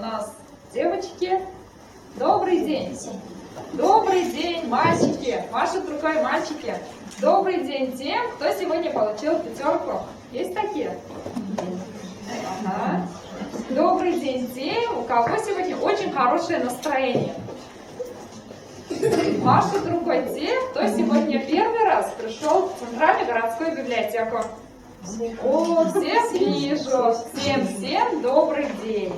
нас девочки. Добрый день. Добрый день, мальчики. Машут рукой мальчики. Добрый день тем, кто сегодня получил пятерку. Есть такие? Ага. Добрый день тем, у кого сегодня очень хорошее настроение. Машут рукой те, кто сегодня первый раз пришел в Центральную городскую библиотеку. О, всех вижу. Всем добрый день.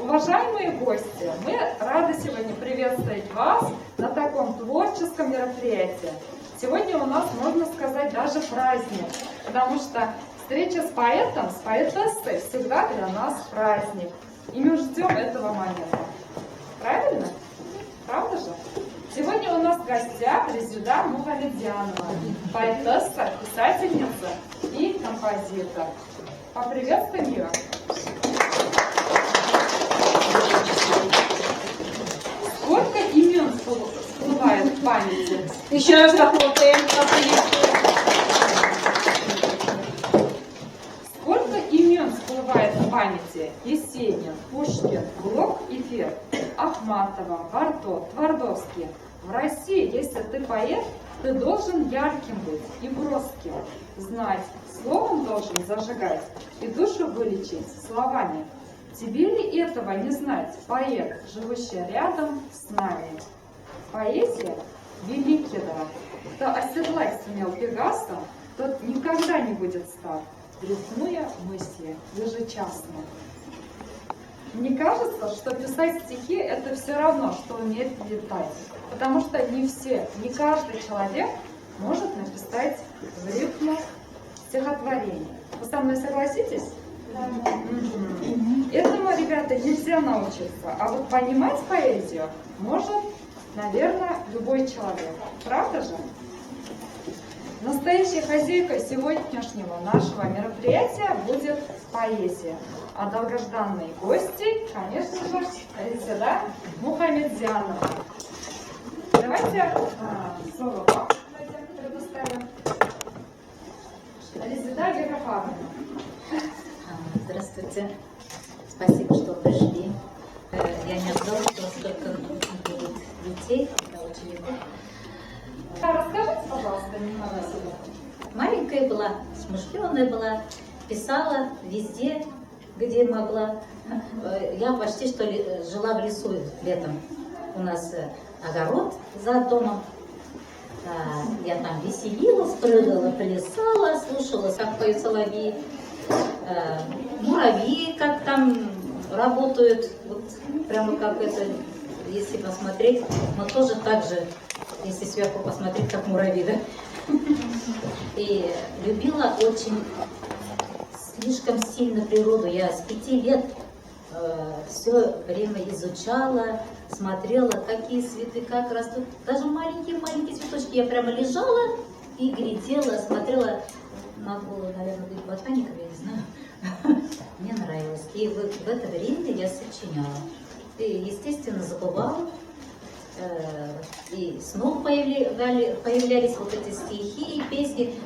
Уважаемые гости, мы рады сегодня приветствовать вас на таком творческом мероприятии. Сегодня у нас, можно сказать, даже праздник, потому что встреча с поэтом, с поэтессой всегда для нас праздник. И мы ждем этого момента. Правильно? Правда же? Сегодня у нас в гостях Резеда Мухамедзянова, поэтесса, писательница и композитор. Поприветствуем ее. Сколько имен всплывает в памяти? Еще раз похлопаем. Сколько имен всплывает в памяти? Есенин, Пушкин, Блок и Фет, Ахматова, Барто, Твардовский. В России, если ты поэт, ты должен ярким быть и броским, знать, словом должен зажигать и душу вылечить словами. Тебе ли этого не знать, поэт, живущий рядом с нами? Поэзия – великий дар. Кто оседлать сумел Пегаса, тот никогда не будет стар, рифмуя мысли ежечасно. Мне кажется, что писать стихи – это все равно, что уметь летать. Потому что не каждый человек может написать в рифму стихотворение. Вы со мной согласитесь? Да. Этому, ребята, нельзя научиться. А вот понимать поэзию может, наверное, любой человек. Правда же? Настоящей хозяйкой сегодняшнего нашего мероприятия будет поэзия. А долгожданные гости, конечно же, Резеда Мухамедзянова. Давайте слово вам предоставим. Резеда Герофановна. Здравствуйте. Спасибо, что пришли. Я не ожидала, что столько будет детей, учеников. Расскажите, пожалуйста, немного о себе. Маленькая была, смышленая была, писала везде, где могла. Я почти что жила в лесу летом. У нас огород за домом. Я там веселилась, прыгала, плясала, слушала, как поют соловьи. Муравьи, как там работают, вот прямо как это, если посмотреть, но тоже так же, если сверху посмотреть, как муравьи, да? И любила очень слишком сильно природу. Я с 5 лет все время изучала, смотрела, какие цветы, как растут. Даже маленькие-маленькие цветочки. Я прямо лежала и глядела, смотрела. Могу, наверное, быть ботаником, я не знаю. Мне нравилось. И вот в это время я сочиняла. И, естественно, забывала. И снова появлялись вот эти стихи и песни.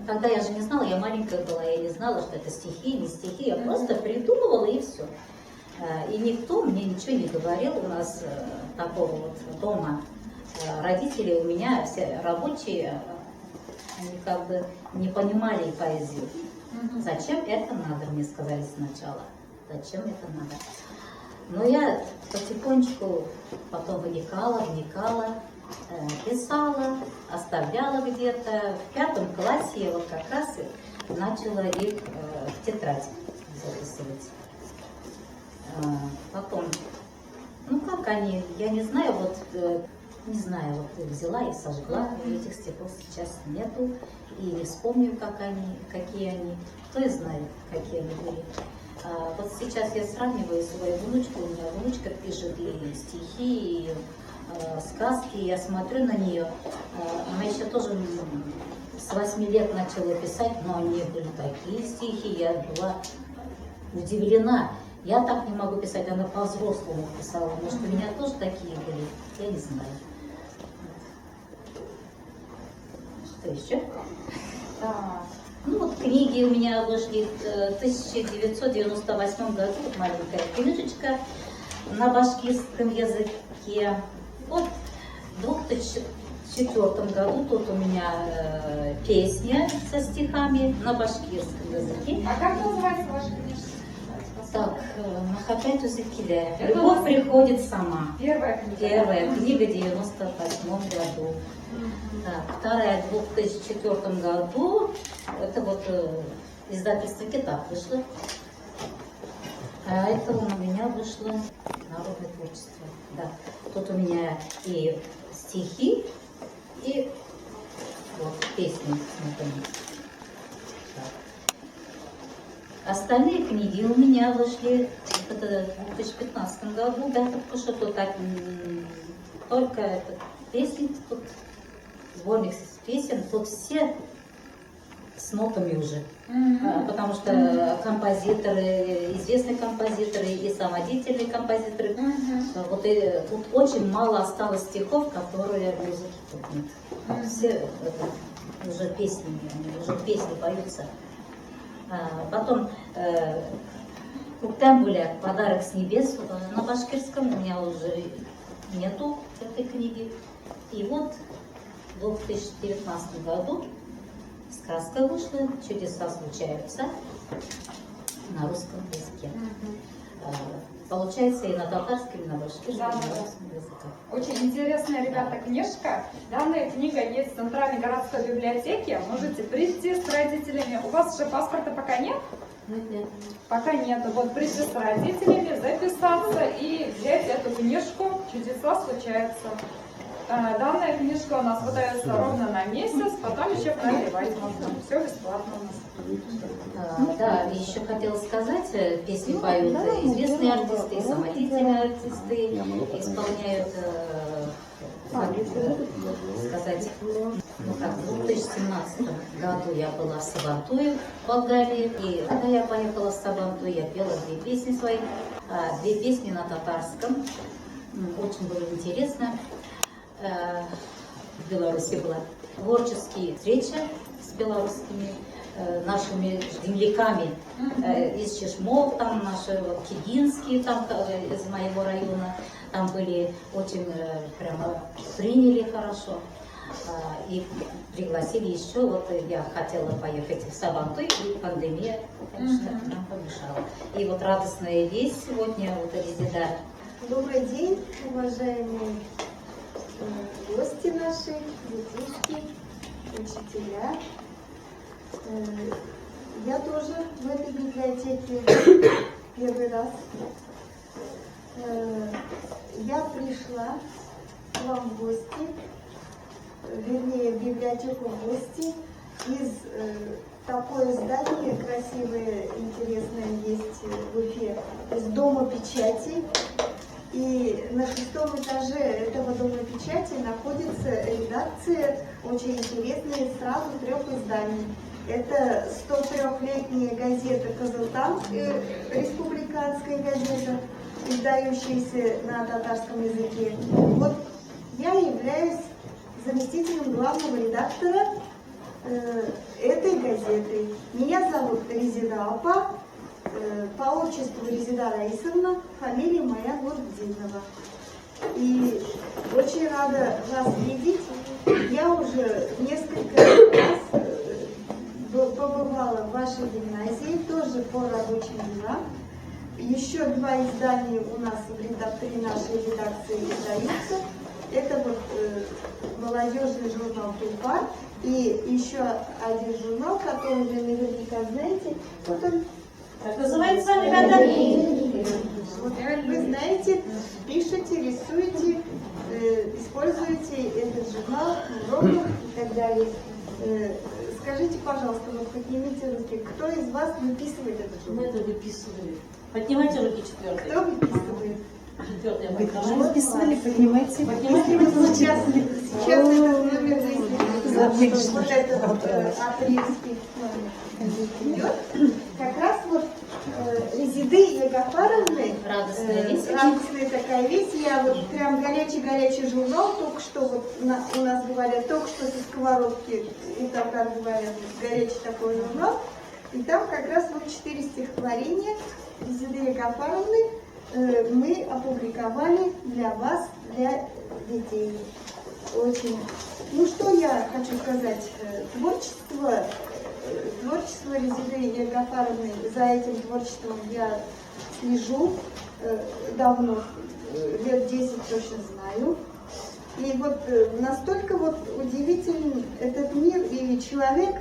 Тогда я же не знала, я маленькая была, я не знала, что это стихи, не стихи. Я просто придумывала и все. И никто мне ничего не говорил. У нас такого вот дома родители у меня все рабочие, они как бы не понимали поэзию. Зачем это надо, мне сказали сначала. Зачем это надо? Но я потихонечку потом вникала, писала, оставляла где-то. В 5 классе я вот как раз и начала их в тетрадь записывать. Потом, ну как они, я не знаю, вот взяла и сожгла. Этих стихов сейчас нету. И не вспомню, какие они. Кто знает, какие они были. Вот сейчас я сравниваю свою внучку. У меня внучка пишет и стихи, и сказки. Я смотрю на нее. Она еще тоже с 8 лет начала писать, но они были такие стихи. Я была удивлена. Я так не могу писать, она по-взрослому писала. Может, у меня тоже такие были? Я не знаю. Что еще? Да. Ну вот Книги у меня вышли в 1998 году, вот маленькая книжечка на башкирском языке. Вот в 2004 году тут у меня песня со стихами на башкирском языке. А как называется ваша книжка? Так, Махапету Зикиля. Любовь приходит сама. Первая книга. Первая книга в 98 году. Так, вторая в 2004 году. Это вот издательство «Китап» вышло. А это у меня вышло народное творчество. Да. Тут у меня и стихи, и вот песни. Смотрите. Остальные книги у меня вышли это в 2015 году, да, только что тут так, только это, песни, тут сборник песен, тут все с нотами уже, потому что композиторы, известные композиторы и самодеятельные композиторы, вот и, тут очень мало осталось стихов, которые музыки тут нет. Все это, уже песни, уже песни поются. Потом Куктамбуля «Подарок с небес» на башкирском у меня уже нету этой книги. И вот в 2019 году сказка вышла «Чудеса случаются» на русском языке. Получается и на татарском, и на башкирском, и на русском языках. Очень интересная, ребята, книжка. Данная книга есть в Центральной городской библиотеке. Можете прийти с родителями. У вас же паспорта пока нет? Нет. Пока нет. Вот прийти с родителями, записаться и взять эту книжку «Чудеса случаются». Данная книжка у нас выдается ровно на месяц, потом еще продлевать можно. Все бесплатно у нас. Да, еще хотела сказать, песни поют известные артисты, и самодеятельные артисты, исполняют, как сказать, как в 2017 году я была в Сабантуе, в Болгарии, и когда я поехала в Сабантуй, я пела 2 песни свои, 2 песни на татарском, очень было интересно. В Беларуси была творческие встречи с белорусскими нашими земляками из Чешмов, там наши вот, кигинские, там из моего района, там были очень прямо приняли хорошо и пригласили еще. Вот я хотела поехать в Сабантуй, и пандемия, конечно, нам помешала. И вот радостная весть сегодня вот Резида. Добрый день, уважаемые гости наши, детишки, учителя. Я тоже в этой библиотеке первый раз. Я пришла к вам в гости, вернее, в библиотеку в гости из такое здание красивое, интересное есть в Уфе, из Дома печати. И на 6-м этаже этого Дома печати находится редакция, очень интересная, сразу 3 изданий. Это 103-летняя газета «Казалтан», республиканская газета, издающаяся на татарском языке. Вот я являюсь заместителем главного редактора этой газеты. Меня зовут Резида Апа. По отчеству Резида Раисовна, фамилия моя Нурдинова. И очень рада вас видеть. Я уже несколько раз побывала в вашей гимназии, тоже по рабочим делам. Еще 2 издания у нас при нашей редакции издаются. Это вот молодежный журнал «Тульпар» и еще один журнал, который вы наверняка знаете. Вот он. Как называется, ребята? Вот, вы знаете, пишете, рисуете, используете этот журнал в уроках и так далее. Скажите, пожалуйста, вот поднимите руки, кто из вас выписывает этот журнал? Мы это выписывали. Поднимайте руки 4. Кто выписывает? 4 Вы тоже выписывали, поднимайте. Поднимайте Вот руки. сейчас этот номер выяснили, вот этот вот апрельский номер идет. Как раз вот Резиды Ягофаровны. Радостная весть. Радостная такая вещь. Я вот прям горячий журнал только что вот у нас говорят, только что со сковородки, и тогда говорят, горячий такой журнал. И там как раз вот 4 стихотворения Резиды Ягофаровны мы опубликовали для вас, для детей. Очень. Ну что я хочу сказать, творчество Резиды Ягофаровны, за этим творчеством я слежу давно, лет 10 точно знаю. И вот настолько вот удивителен этот мир и человек,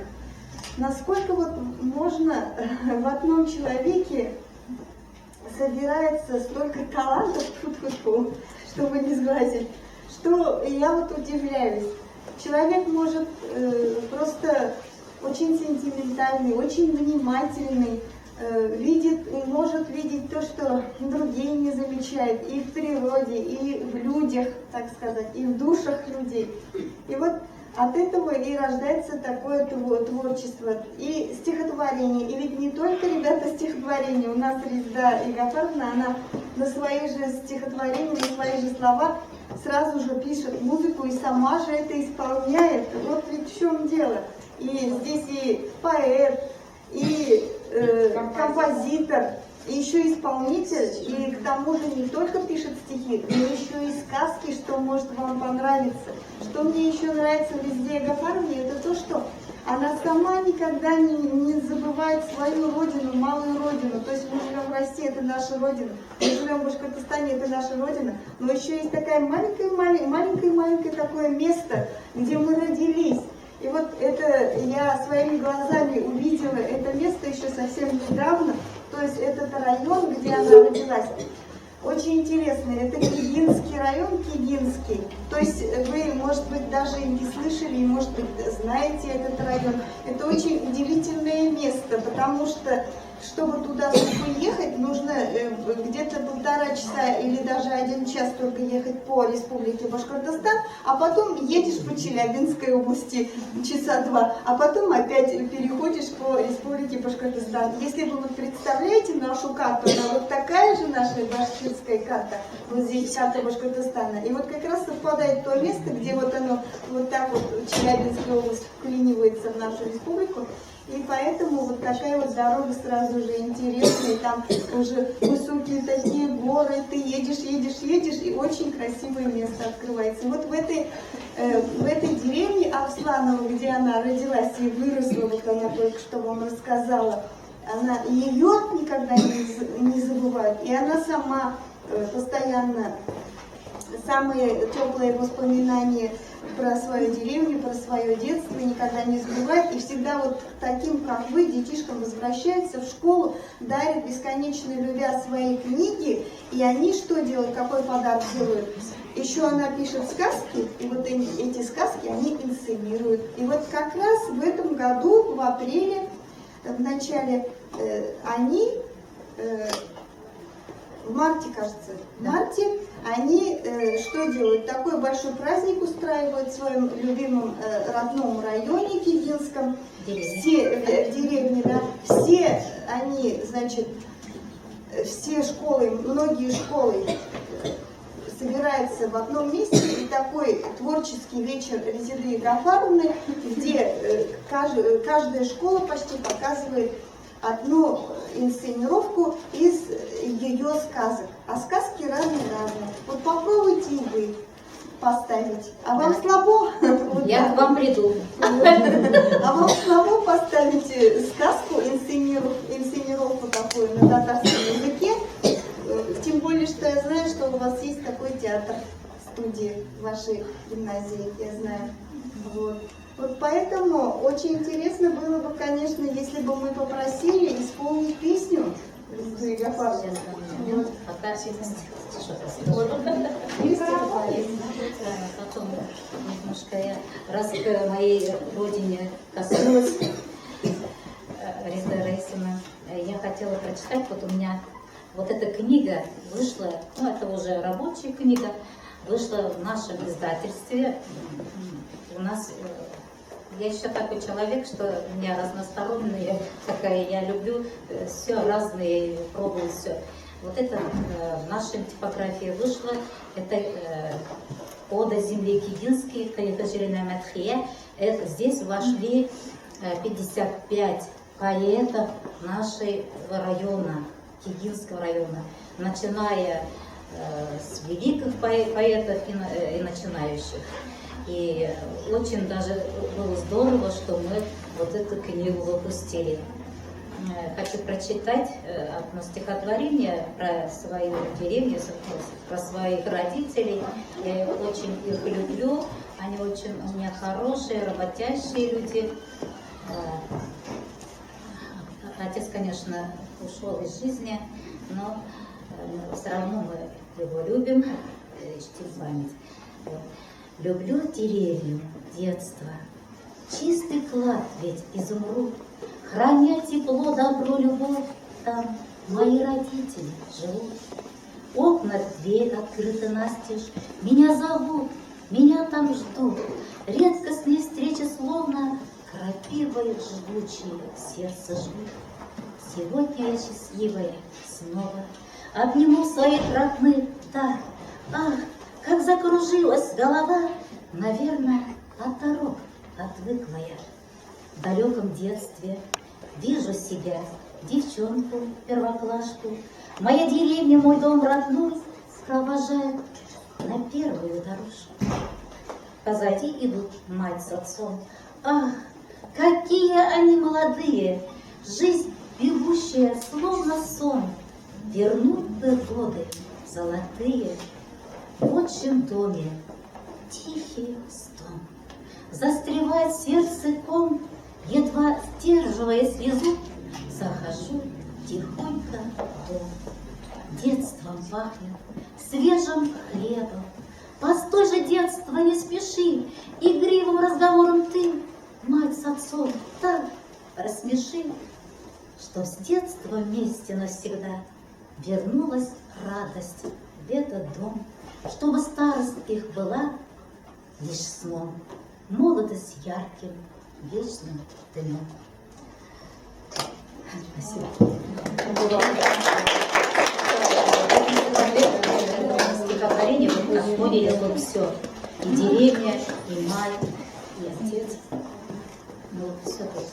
насколько вот можно в одном человеке собирается столько талантов, чтобы не сглазить, что я вот удивляюсь. Человек может просто очень сентиментальный, очень внимательный, может видеть то, что другие не замечают, и в природе, и в людях, так сказать, и в душах людей. И вот от этого и рождается такое творчество. И стихотворение, и ведь не только, ребята, стихотворение. У нас Резида Ягофаровна, она на свои же стихотворения, на свои же слова сразу же пишет музыку и сама же это исполняет. Вот ведь в чем дело. И здесь и поэт, и композитор, и еще исполнитель, и к тому же не только пишет стихи, но еще и сказки, что может вам понравиться. Что мне еще нравится в Резиде Ягофаровне, это то, что она сама никогда не забывает свою родину, малую родину. То есть мы живем в России, это наша родина, мы живем в Башкортостане, это наша родина, но еще есть такая маленькое такое место, где мы родились. И вот это я своими глазами увидела это место еще совсем недавно. То есть этот район, где она родилась, очень интересный. Это Кигинский район, Кигинский. То есть вы, может быть, даже и не слышали, и, может быть, знаете этот район. Это очень удивительное место, потому что, чтобы туда поехать, нужно где-то 1,5 часа или даже 1 час только ехать по республике Башкортостан, а потом едешь по Челябинской области часа 2, а потом опять переходишь по республике Башкортостан. Если вы представляете нашу карту, она вот такая же наша башкирская карта, вот здесь карта Башкортостана, и вот как раз совпадает то место, где вот оно вот так вот Челябинская область вклинивается в нашу республику. И поэтому вот такая вот дорога сразу же интересная, и там уже высокие такие горы, ты едешь, и очень красивое место открывается. Вот в этой деревне Арсланово, где она родилась и выросла, вот она только что вам рассказала, ее никогда не забывают, и она сама постоянно самые теплые воспоминания про свою деревню, про свое детство никогда не забывает. И всегда вот таким, как вы, детишкам возвращается в школу, дарит бесконечно любя свои книги. И они что делают, какой подарок делают? Еще она пишет сказки, и вот эти сказки они инсценируют. И вот как раз в этом году, в апреле, в начале, они... в марте, кажется, они что делают? Такой большой праздник устраивают в своем любимом родном районе Кигинском, все деревни, да, все они, значит, все школы, многие школы собираются в одном месте, и такой творческий вечер Резиды Ягофаровны, где каждая школа почти показывает одну инсценировку из ее сказок. А сказки разные-разные. Вот попробуйте и вы поставить. А вам слабо? Я к вам приду. А вам слабо поставить сказку, инсценировку такую на татарском языке? Тем более, что я знаю, что у вас есть такой театр, студия в вашей гимназии, я знаю. Вот поэтому очень интересно было бы, конечно, если бы мы попросили исполнить песню Резиды Ягофаровны. Потом немножко я, раз к моей родине коснулась, Резида Раисовна, я хотела прочитать, вот у меня вот эта книга вышла, ну это уже рабочая книга, вышла в нашем издательстве. У нас я еще такой человек, что у меня разносторонняя такая, я люблю все разные, пробую все. Вот это в нашей типографии вышло, это ода земли Кигинской, Каякажирина Матхия. Здесь вошли 55 поэтов нашего района, Кигинского района, начиная с великих поэтов и начинающих. И очень даже было здорово, что мы вот эту книгу выпустили. Хочу прочитать одно стихотворение про свою деревню, про своих родителей. Я очень их люблю, они очень у меня хорошие, работящие люди. Отец, конечно, ушел из жизни, но все равно мы его любим, чтим память. Люблю деревню детства, чистый клад ведь изумруд, храня тепло, добро, любовь, там мои родители живут. Окна, дверь открыты настежь, меня зовут, меня там ждут. Редкостные встречи словно крапивой жгучие сердце жгут. Сегодня я счастливая снова обниму своих родных, да, ах, как закружилась голова, наверное, от дорог отвыкла я. В далеком детстве вижу себя, девчонку, первоклашку. Моя деревня, мой дом родной провожают на первую дорожку. Позади идут мать с отцом. Ах, какие они молодые! Жизнь бегущая, словно сон. Вернуть бы годы золотые. В отчим доме тихий стон. Застревает сердце ком, едва сдерживая слезу, захожу тихонько в дом. Детством пахнет, свежим хлебом. Постой же, детство, не спеши, игривым разговором ты, мать с отцом, так рассмеши, что с детства вместе навсегда вернулась радость в этот дом, чтобы старость их была лишь сном, молодость ярким, вечным днем. Спасибо. Стихотворение поняли бы все. И деревня, и мать, и отец. Ну, все тут.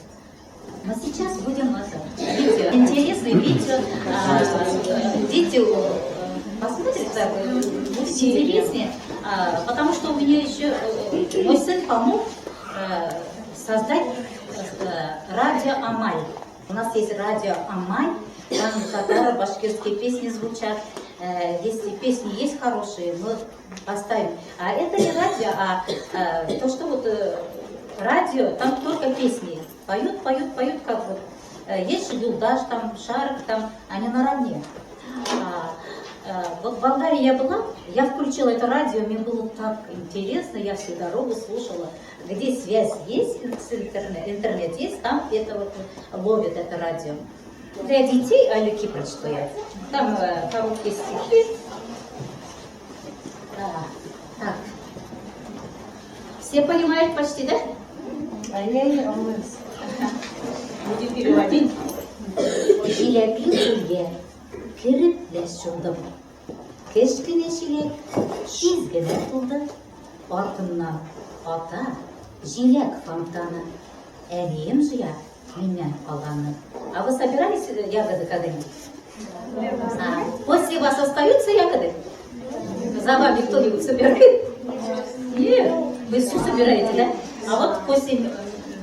Но сейчас будем видео. Интересное видео. Дети посмотрят, так, будет интереснее. Потому что у меня еще мой сын помог создать радио Амаль. У нас есть радио Амаль, там татаро-башкирские песни звучат. Если песни есть хорошие, мы поставим. А это не радио, а то, что вот радио, там только песни. Поют, как вот. Есть Юлдаш, там, Шарик, там, они наравне. Вот в Болгарии я была, я включила это радио, мне было так интересно, я всю дорогу слушала. Где связь есть, интернет есть, там это вот ловит это радио. Для детей Алюки прочту я. Там короткие стихи. Так. Все понимают почти, да? А я не омылась. Будем переводить. Жилек-ле кіріп шылдым. Кішкене жилек кезгені тұлды. Артымнан ата жилек фонтаны. Әлем жия менен қалғаны. А вы собирались ягоды когда-нибудь? После вас остаются ягоды? За вами кто-нибудь собирает? Нет, вы все собираете, да? А вот после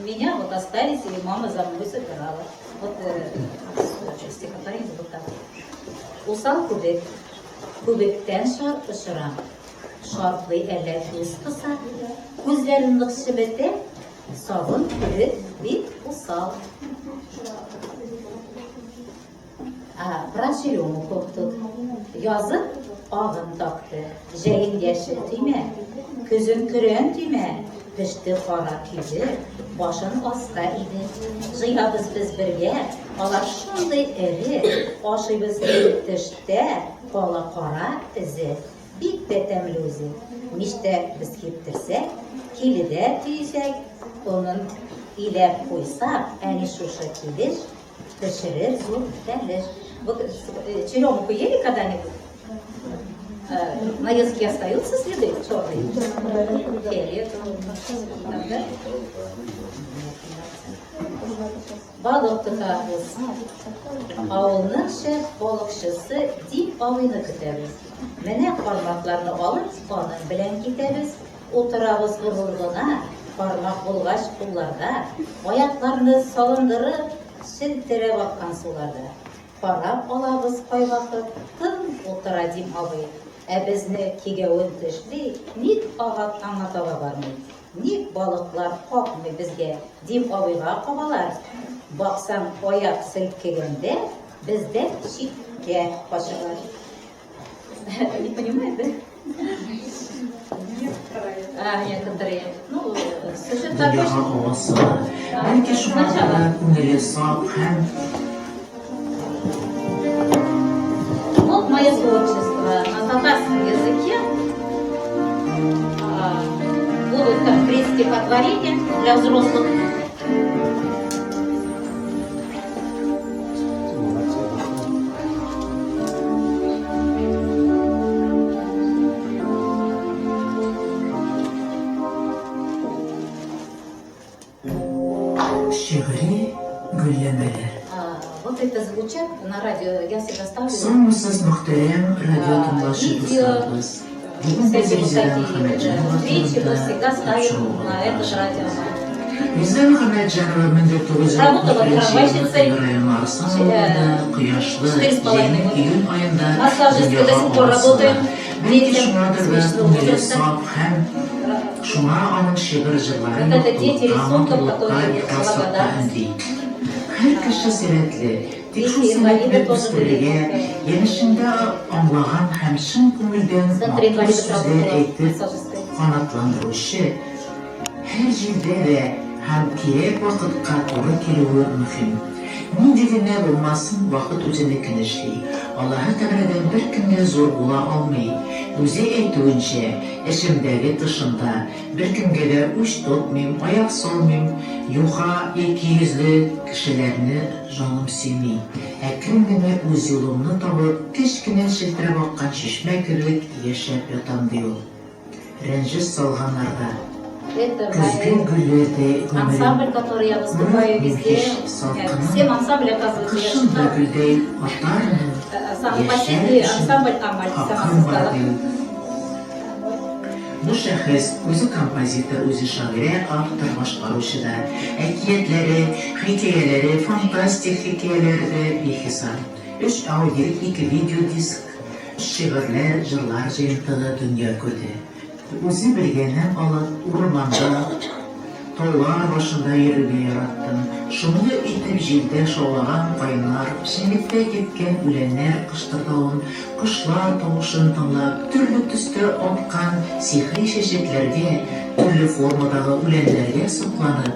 меня вот остались, и мама за мной собирала. Вот стихотворение вот так. Усал күбек, күбектен ұшыра. Шартлы әлі көз қыса, көзлерін шібіте, сағын күбек бит усал. Про черемуху тут. Yazıp ağın taktı, жәйін yeşil tüyme, күзін күрен tüyme, pişti qara küzü, başın asqa idi. Жиябыз biz birге, алар шундай iri, ашыйбыз tişte, qala qara izi, bik de təmli özü. Mişte biz keptirsek, kelide tüysek, Onun иләп куйсак, әни шушы килеш, пешерер зур бәлеш. Вот черемуху ели когда-нибудь? На языке остаются следы черные? Фиолетовые. Да? Балык тотабыз. Авылның шәп балыкчысы дип абыйны көтәбез. Менә кармакларны алып, аның белән китәбез. Утырабыз урынына, кармак булгач кулларда, аякларны салындырып, шелтерәп аккан суларда. Карап алабыз кайвакыт, тын утыра дим абый. Ә безне кигәвен тешли, ник агат аңа таба бармый? Ник балыклар капмый безгә? Дип абыйга кабалар. Баксаң, аяк селкегәндә, бездән читкә качалар. Не понимаете, да? Некоторые. Ну, сюжет такой. Belki şu anda ünlü saf hem Вот мое творчество на татарском языке. Будут как 3 стихотворения для взрослых. şiiri güllemeler. Вот это звучат на радио, я всегда ставлю. Sonsuz muhterem radyo tümbaşı dostlarımız. Bugün Кстати, bizi вот izleyen такие Muhammed встречи мы всегда ставим Can'ın на этот радио. Bizden Muhammed Can'ın 1961 yılının Arsanlı'da kıyaşlı 20 Eylül ayında Массажистка до сих pор dünyaya работает. Belki Детям şunadır ve смешного ünlü возраста. saf hem şuna onun şiir jırları Вот это дети рисунков, mutlulukta, которые iklaslıkta благодарны. öndeyik. Her kişi seretli, tek şu Дети инвалиды sebepler тоже üstüne yenişinde anlayan hem şın kumilden Центр matlı инвалидов sözler работала eytip массажисткой. kanatlandırışı her cilde ve hem gerek vakitka doğru kelüğü mühim. Ne dediğine bulmasın vakit üzerine kinişli. Allah'a Teala'dan bir kimde zor bula almayı. Özü eytüğünce eşimdeki dışında bir kimge de uç tutmayayım, ayak salmayayım. Yuha iki yüzlü kişilerini canım sevmeyeyim. Ekrimdeme öz yolumunu tapıp keşkine şiltire bakkan şişme kürük yaşap yatam diyor. Rencis salganlarda. Это Көзгін мои гүллерде ансамбль, который я выступаю везде. Всем ансамбль, оказывается, я Кышында считаю. гүлдей атармын. Самый последний ансамбль Амаль сама создала. Bu şəxs özü kompozitör, özü şairə, avtor, başqarışı da, əkiyyətləri, hekayələri, fantastik hekayələri də bihesab. 3 audiolik 2 video disk, şiirlər, jırlar jayıntığı dünya gördü. Özü bilgəndən alıb, ormanda, tollar başında yerine yarattım. Şunu itib jildə şaulağan qaynar, şenlikdə ketken ülenler qıştırdağın, qışlar toğuşun tınlap, türlü tüstü atkan sihri şeşetlerge, türlü formaдағы ülenlerge sıklanıp,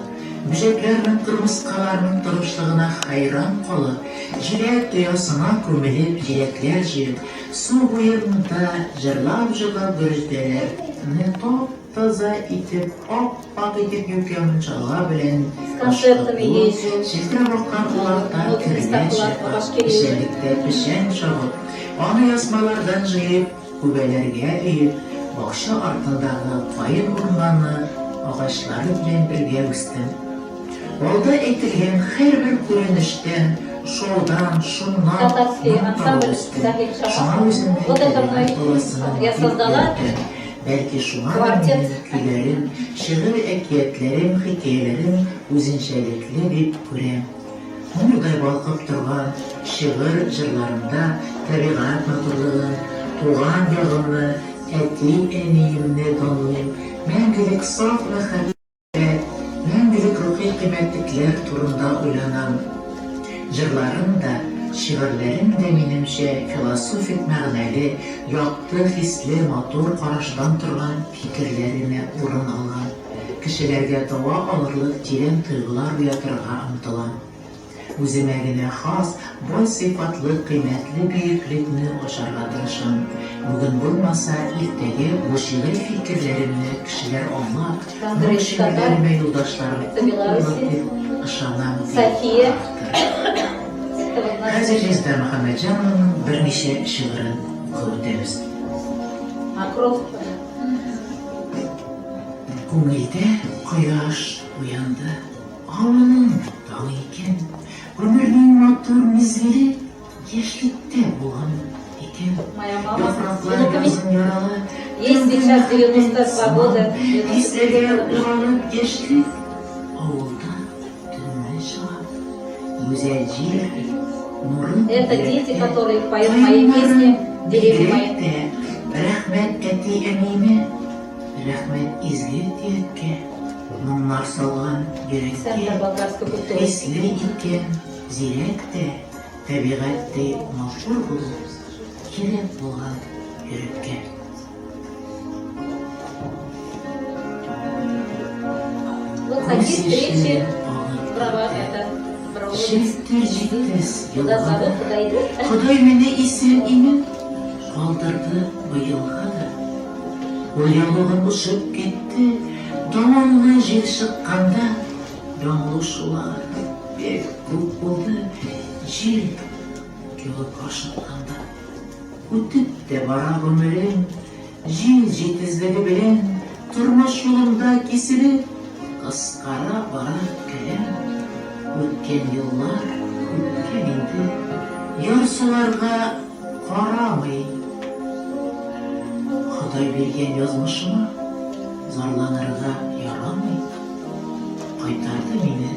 büceklerinin kırmızkalarının tırışlığına hayran kalıp, jirek duyasına kömülüp, jirekler jiyip, su boyunda jırlap jıga bürüzdeler, ne taza itip, ap itip yükemin çağa bilen Концертами езжу. Şiltre bakkan kulakta Много kirgen местах çıkar, başka yere. işenlikte pişen çağıp, anı yasmalardan jıyıp, kubelerge üyüp, bakşı ardınдағы payın urmanı ağaçları bilen birge üstün. Olda etilgen her bir görünüşten, şoldan, şundan, Татарский ансамбль Захир Шамов. Вот это мой, я создала belki şuna Kvartet. benim küllerim, şiir ekiyetlerim, hikayelerim üzünçelikli bir görem. Nurday balkıp durgan şiir jırlarımda tabiat matırlığın, tuğan yağını, etli eniyimni donlayım, мәңгілік saf ve habibet, мәңгілік ruhi kıymetlikler turunda uylanam. Jırlarım da, şiirlerim de menimce filosofik məğnəli, yaktı, hisli, motor qarashdan turgan fikirlerine urun alan, kişilerge dava alırlık derin tığlar uyatırğa ımtılan. Үземә генә хас, бай сыйфатлы, кыйммәтле бөеклекне ашарга тырышам. Бүген булмаса, иртәгә бу шигырь фикерләремне кешеләр аңлап, бу шигырьләремә юлдашларым укыйлар дип ышанам. София. Хәзер Резда Мөхәммәтҗанованың берничә шигырен укып үтәбез. Акров. Күңелдә кояш уянды, авылың таң икән, гомернең матур мизгеле яшьлектә булган икән. Моя мама с Яфраклар внуками. язын яралы, Ей сейчас 92 года. Исләргә уралып яшьлек, авылда төнне чыга. Гүзәл җир, нурын Это дети, которые поют мои песни в деревне моей. Рәхмәт әти әниемә, рәхмәт изге тияккә, моңнар салган йөрәккә. Центр болгарской культуры. Хисле икән, зирәк тә, табигатьтә матур булып, кирәк булган йөрәккә. Вот такие встречи права это проводятся. Җитез Куда зовут, туда идут. Ходай мине исән имен калдырды быелга да. Ул ялыгын ушып китте, давамлы җил чыкканда, яңлышулар бик күп булды, җил килеп ашыкканда. Үтеп тә бара гомерең, җил җитезлеге белән, тормыш юлында киселеп, кыскара бара кәләм. Үткән еллар, үткән инде, ярсуларга карамый. Ходай биргән язмышыма зарланырга ярамый. Кайтарды мине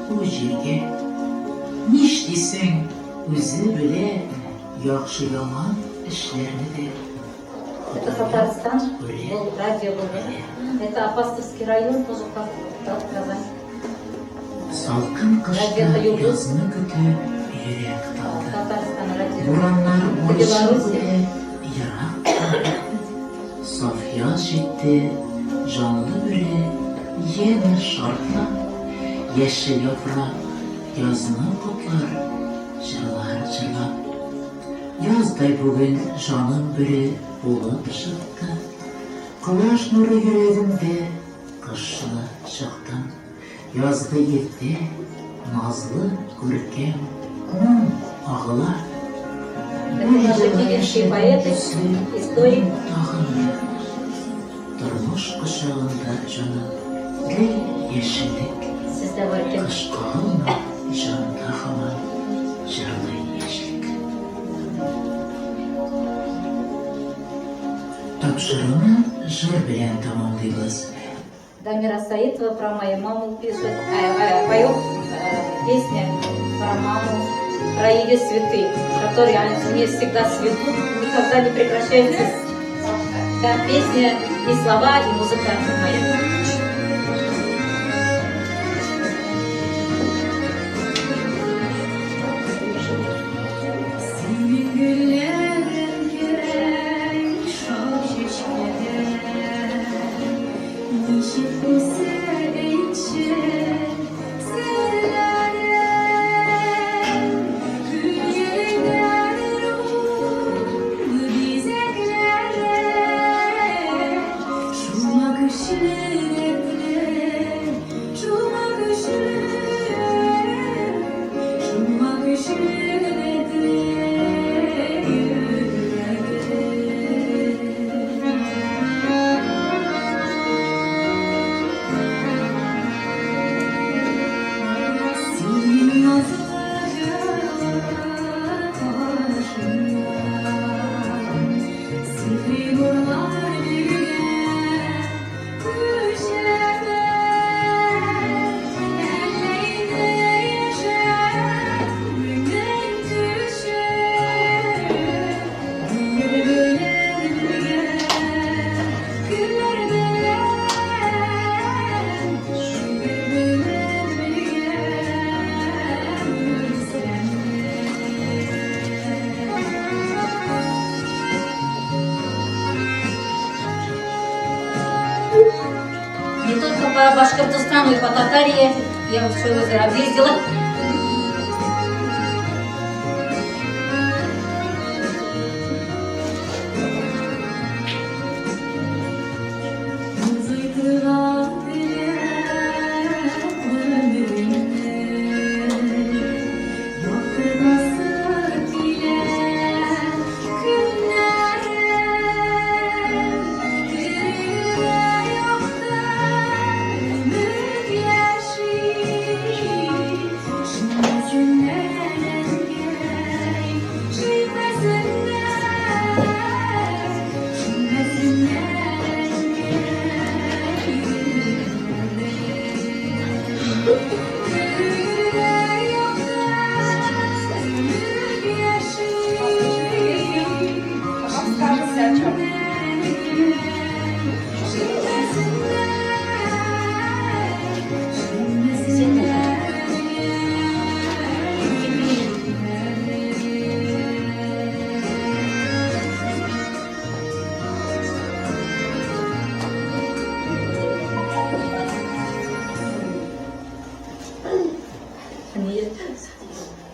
бу җиргә. Ниш дисәң, үзе белә, яхшы яман эшләрне дә. Это Татарстан, был радио был. Это Апостольский район, тоже как Казань. Салкын кышта язны көтеп йөрәк талды. Татарстан радио. Бураннар Беларусь. буйсыды, ерак калды. Саф яз җитте, жанлы бүре, яңа шартлап, яшел яфрак, язны котлар, җырлар җырлап. Яздай бүген жаным бүре булып чыкты. Кояш нуры йөрәгемдә кышны чыктым. Язгы иртә, назлы күркәм, моң агыла. Это наши киевские поэты, историк. Тормыш кочагында җаным, гел яшеллек. Создаватель. Кышкалма җанда һаман җырлый яшьлек. Тапшыруны җыр белән тәмамлыйбыз. Дамира Саитова про мою маму пишет, поет песня про маму, про ее цветы, которые у нее всегда цветут, никогда не прекращаются. Да, песня и слова, и музыка моя. Не только по Башкортостану и по Татарии, я в свое озеро объездила.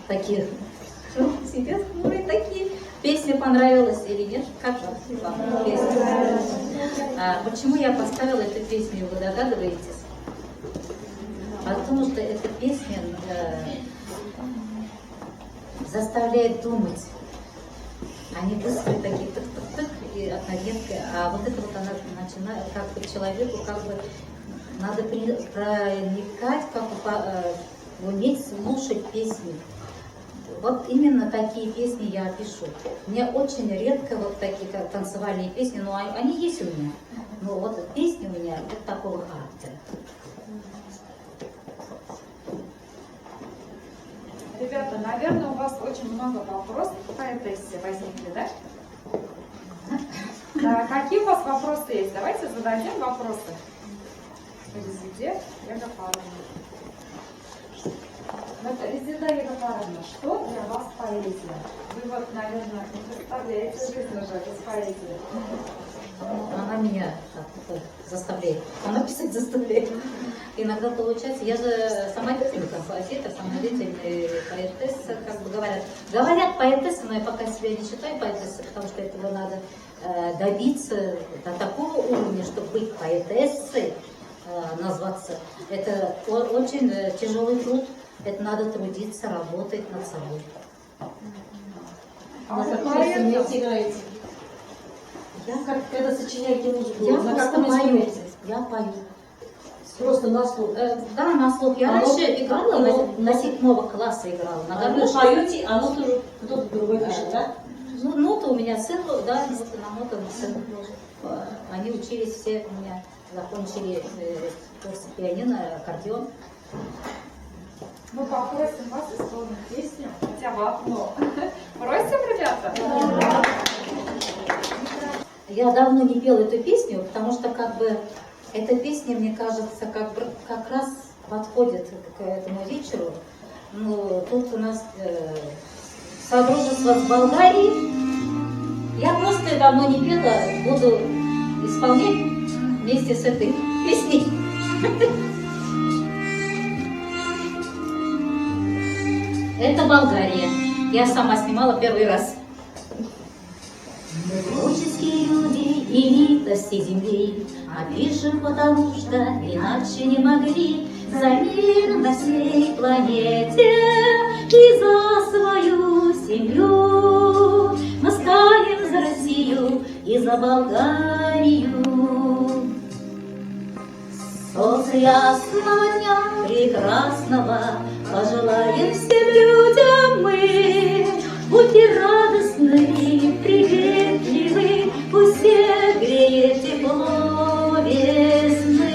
такие, сидят хмурые такие. Песня понравилась или нет? Как вам песня? Почему я поставила эту песню, вы догадываетесь? Потому что эта песня заставляет думать. Они быстрые такие, тык-тык-тык, и однодневка. А вот это вот она начинает, как бы человеку, как бы надо проникать, как бы уметь слушать песни. Вот именно такие песни я пишу. Мне очень редко вот такие как танцевальные песни, но они есть у меня. Но вот песни у меня вот такого характера. Ребята, наверное, у вас очень много вопросов по поэтессе возникли, да? Да, какие у вас вопросы есть? Давайте зададим вопросы. Резиде Егофаровна. Резида Егофаровна, что для вас поэзия? Вы вот, наверное, не представляете жизнь уже без поэзии. Она меня заставляет. Она писать заставляет. Иногда получается, я же самодеятельный композитор, самодеятельная поэтесса, как бы говорят. Говорят поэтесса, но я пока себя не считаю поэтессой, потому что этого надо добиться до такого уровня, чтобы быть поэтессой, назваться. Это очень тяжелый труд. Это надо трудиться, работать над собой. А На вы каком поэт? инструменте играете? Я Когда сочиняете музыку, Я на просто каком пою. инструменте? Я пою. Просто на слух. Да, на слух. Я А раньше ну, играла, ну, на 7 класса играла. На А вы гармошке. поете, а ноту уже кто-то другой пишет, да? Ну, ноты у меня сын, да, ноты на нотах сын. Они учились все у меня, закончили курсы пианино, аккордеон. Мы попросим вас исполнить песню «Хотя в окно». Просим, ребята? Я давно не пела эту песню, потому что как бы эта песня, мне кажется, как раз подходит к этому вечеру. Ну, тут у нас содружество с Болгарией. Я просто давно не пела, буду исполнять вместе с этой песней. Это Болгария. Я сама снимала первый раз. Мы творческие люди, элита всей земли, а пишем потому что иначе не могли. За мир на всей планете и за свою семью. Мы станем за Россию и за Болгарию. Солнце ясного дня прекрасного пожелаем всем людям мы. Будьте радостны, приветливы, пусть всех греет тепло весны.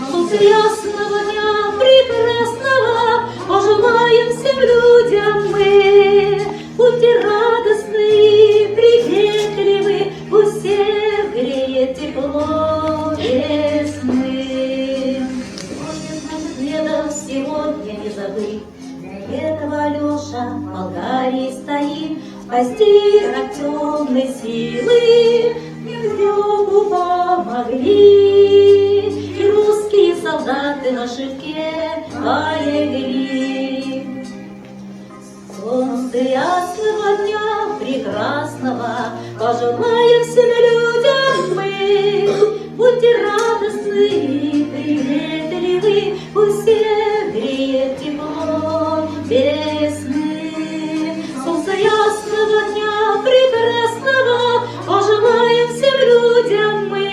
Солнце ясного дня прекрасного пожелаем всем людям мы. Будьте радостны, приветливы, пусть всех греет тепло весны. Сегодня не забыть, для этого Алеша в Болгарии стоит, спасти от темной силы Невзору помогли, и русские солдаты на шибке полегли. Солнце ясного дня прекрасного пожелаем всем людям мы. Будьте радостны и приветливы, пусть всех греет тепло весны. Солнце ясного дня прекрасного пожелаем всем людям мы.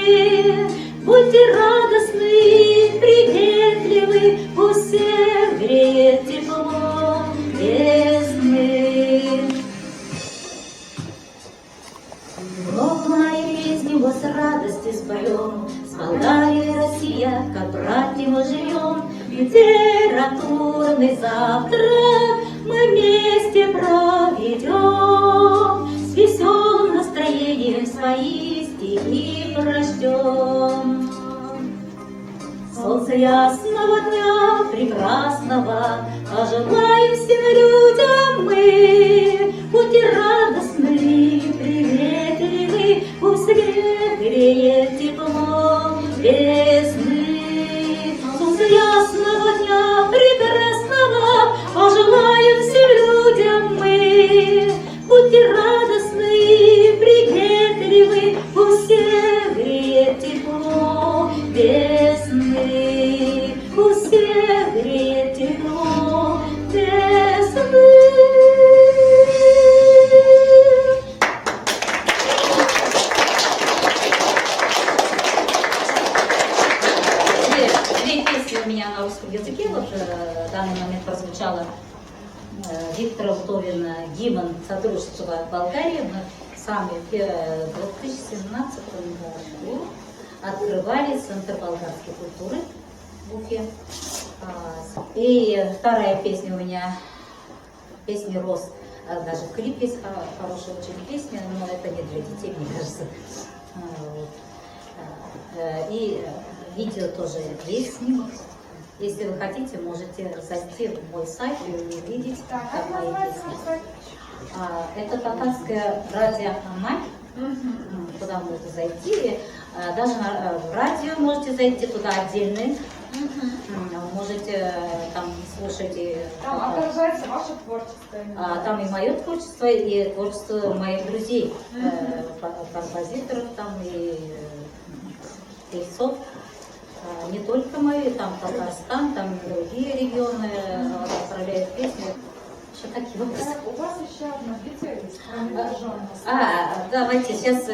Будьте радостны и приветливы, пусть всех греет тепло весны. Новая песню мы с радостью споем, с Болгарией Россия, как братья мы живем. Литературный завтрак мы вместе проведем, с веселым настроением свои стихи прочтем. Солнце ясного дня прекрасного пожелаем всем людям мы. Будьте радостны, приветливы, пусть греет тепло весны. Солнце ясного дня прекрасного пожелаем всем Виктор Вдовин гимн Содружества Болгарии. Мы сами в 2017 году открывали Центр болгарской культуры в Уфе. И вторая песня у меня, песня «Рос». Даже клип есть хорошая очень песня, но это не для детей, мне кажется. Вот. И видео тоже есть снимок. Если вы хотите, можете зайти в мой сайт и увидеть, Так, как как мои называется песни. сайт? Это татарское радио «Амаль». Туда можете зайти. Даже в радио можете зайти, туда отдельно. Можете там слушать. Там отражается ваше творчество. именно. Там и мое творчество, и творчество моих друзей, композиторов там и певцов. Не только мои, там Татарстан, там и другие регионы отправляют песни. Что такие вопросы? У вас еще одно видео есть про медвежонка. Давайте сейчас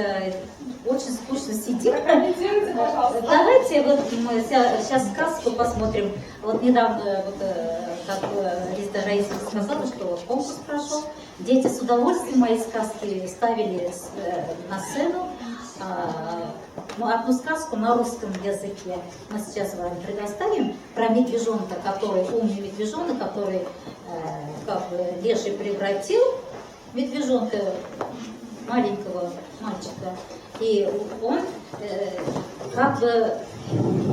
очень скучно сидим. Прокомментируйте, пожалуйста. Давайте вот мы сейчас сказку посмотрим. Вот недавно, как Рита Раисовна сказала, что вот конкурс прошел. Дети с удовольствием мои сказки ставили на сцену. Одну сказку на русском языке мы сейчас вам предоставим про медвежонка, который умный медвежонок, который как бы леший превратил медвежонка, маленького мальчика, и он как бы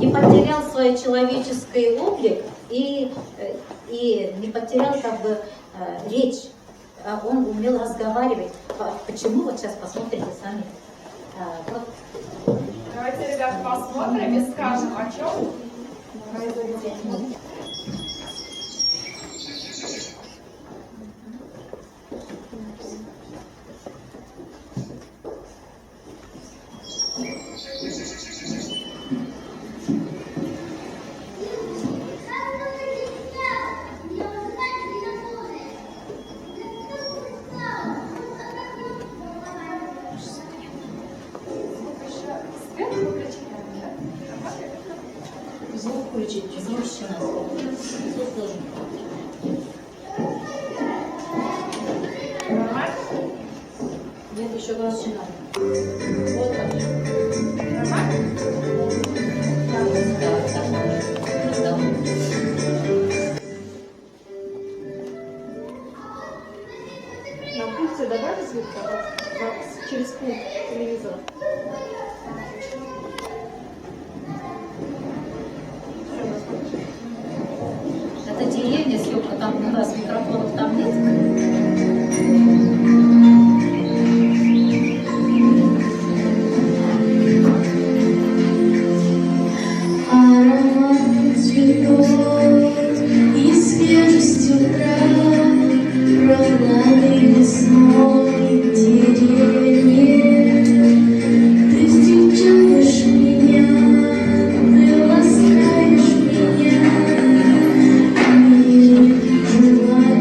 не потерял свой человеческий облик и не потерял как бы речь. Он умел разговаривать. Почему? Вот сейчас посмотрите сами. Вот. Давайте, ребят, посмотрим и скажем, о чем произведение. Свет выключить надо, да? Звук включить, звук сейчас. Звук должен. Нормально? Нет, еще раз надо. Вот так. Нормально? Да. На пульте добавить звук через пульт телевизора. Это деревня, съемка, там у нас микрофонов там нет. Аромат цветов и свежесть утра, прохладой весной в деревне. Ты встречаешь меня, ты ласкаешь меня, и желаешь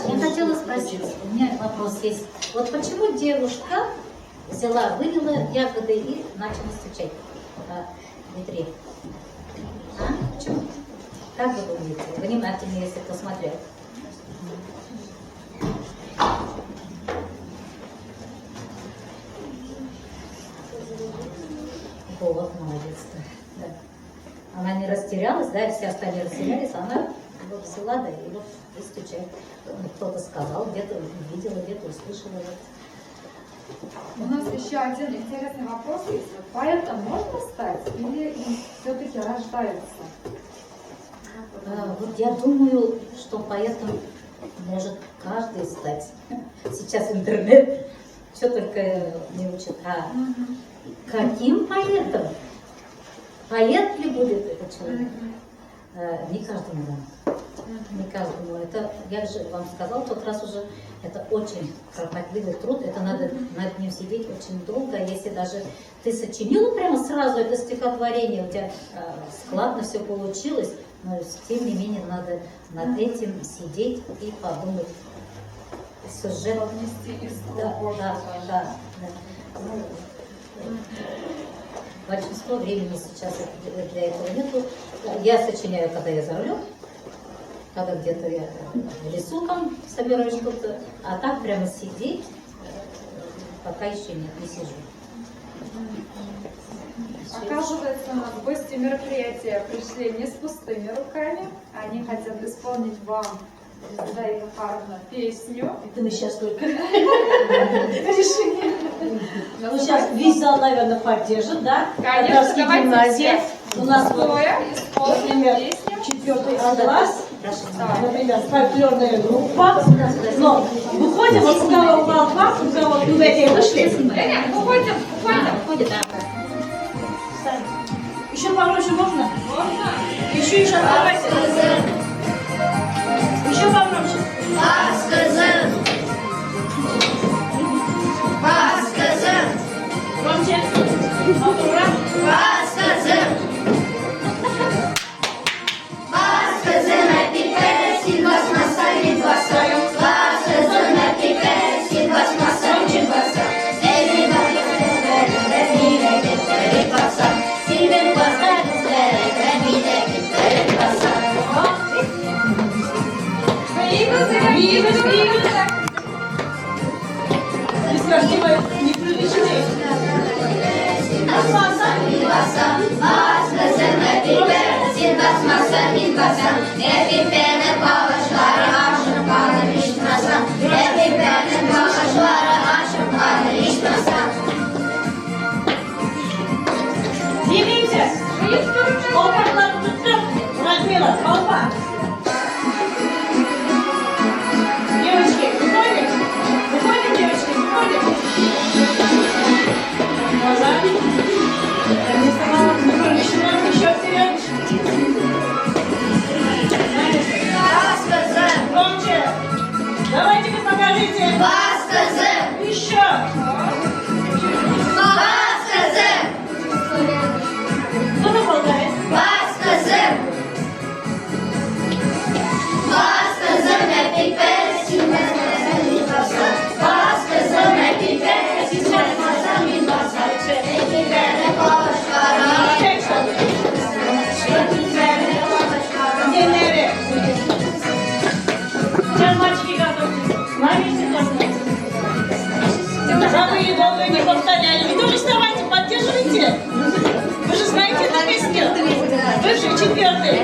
Я хотела спросить, у меня вопрос есть. Вот почему девушка вывела ягоды и начала стучать в витрине? А? Почему? Как вы думаете? Внимательно, если кто смотрел. Вот, молодец. Да. Она не растерялась, да, все остальные растерялись, она вот взяла, да, и вот и стучать. Кто-то сказал, где-то видела, где-то услышала. У нас еще один интересный вопрос есть. Вот поэтом можно стать или все-таки рождается? Вот я думаю, что поэтом может каждый стать. Сейчас интернет все только не учит. А каким поэтом? Поэт ли будет этот человек? Не каждому, да. Не каждому. Это, я же вам сказала в тот раз уже, это очень кропотливый труд, это надо над ним сидеть очень долго. Если даже ты сочинила прямо сразу это стихотворение, у тебя складно все получилось, но тем не менее надо над этим сидеть и подумать. Сюжет. Внести искру Да, Божью. да. Большинство времени сейчас для этого нету. Я сочиняю, когда я за рулем, когда где-то я в лесу там собираю что-то, а так прямо сидеть пока еще нет, не сижу. Оказывается, у нас гости мероприятия пришли не с пустыми руками. Они хотят исполнить вам, Зинаида Захаровна, песню. Это мы сейчас только решили. Ну, сейчас весь зал, наверное, поддержит, да? Конечно, Татарская давайте гимназия. все У нас вот, стоя исполним например, песню. 4 класс, Давай. например, фольклорная группа. Но выходим, вот у кого упал класс, у кого в этой вышли. Уходим. Ходит, да. Еще погромче можно? Можно? Еще, давайте. Еще погромче. Громче. Viva Bas kızım öpüper, sil basmazsa bil basam. Öpüpenin bağışları aşık kalır içmezsem. Öpüpenin bağışları aşık kalır içmezsem. Двигайте. Колпаклар tuttum. Радмила, колпак. Девочки, выходим. Выходим, девочки, выходим. Назад. Место мало. Еще вперед. Bas kızım, Громче. Давайте-ка покажите. bas kızım, Еще. bas kızım, Кто нападает? bas kızım. Bas kızım öpüper, sil basmazsa bil basam. Bas kızım öpüper, sil basmazsa bil basam. Öpüpenin bağışları Текстом. Генери. Сейчас мальчики готовьтесь. На месте тоже. Забыли долго не повторяли. Вы тоже вставайте, поддерживайте. Вы же знаете эту песню. Вы же четвертый.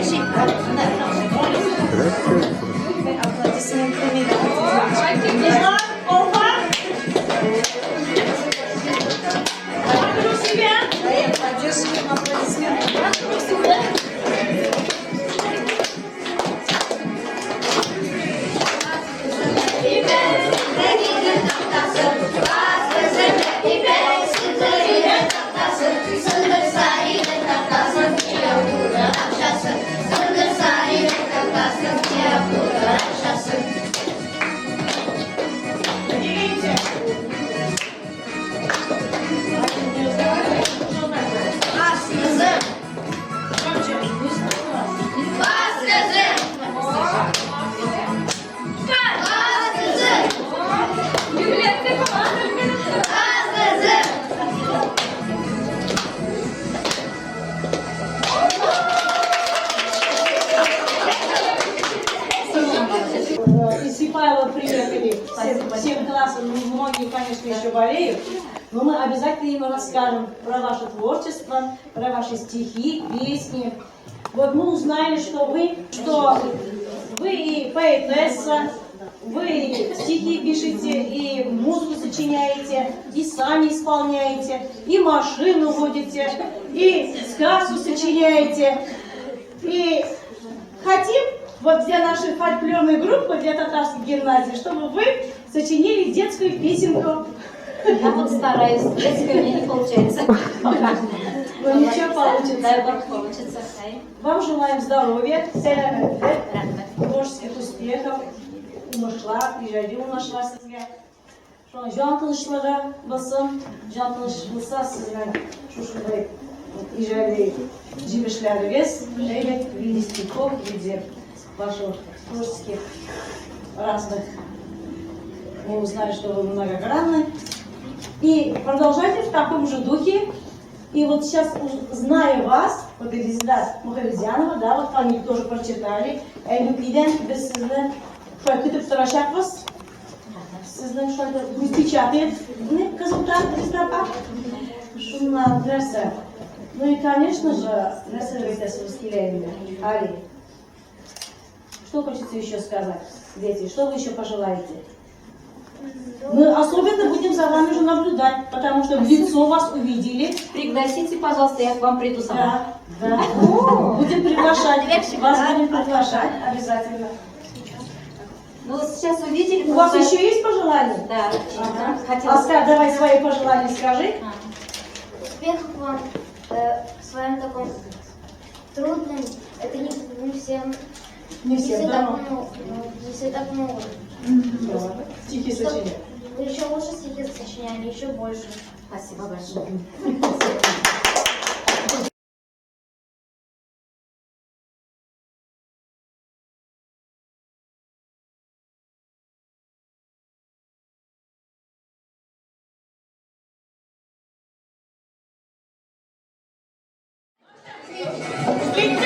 Ислам, Олфа. Вокруг себя. Поддерживаем аплодисменты. Вокруг себя. Двигайте. Громче. Из Сипаева приехали всем классом, многие, конечно, еще болеют, но мы обязательно им расскажем про ваше творчество, про ваши стихи, песни. Вот мы узнали, что вы и поэтесса, вы и стихи пишете, и музыку сочиняете, и сами исполняете, и машину водите, и сказку сочиняете. И хотим вот для нашей фольклорной группы, для татарской гимназии, чтобы вы сочинили детскую песенку. Я вот стараюсь, детская у меня не получается. Но ничего получится. Дай Бог получится. Вам желаем здоровья, Рахмет. творческих успехов, уңышлар, ижади уңышлар сезге. Жан тынычлыгы булсын, жан тыныч булса сезнең шушындай ижади җимешләрегез, шәйлек в виде стихов, в виде ваших творческих разных. Мы узнали, что вы многогранны. И продолжайте в таком же духе. И вот сейчас, зная вас, вот Элизабет Мухамедзянова, да, вот они тоже прочитали, Эйлюкиден, без sizden şöyle kütüp soracakız. Sizden şöyle распечатает, результат, результат. Шумно, дерсе. Ну и, конечно же, дерсе с восхилением. Али, что хочется еще сказать, дети? Что вы еще пожелаете? Мы особенно будем за вами уже наблюдать, потому что в лицо вас увидели. Пригласите, пожалуйста, я к вам приду сама. Да. Будем приглашать. Вас будем приглашать обязательно. Ну, вот сейчас увидели. У вас еще есть пожелания? Да. Ага. Хотела... Оскар, давай свои пожелания скажи. Успехов вам в своем таком трудном, это не всем, Не всем, да. не все так могут. Стихи сочинять. Вы еще лучше стихи сочиняли, еще больше. Спасибо большое. Спите.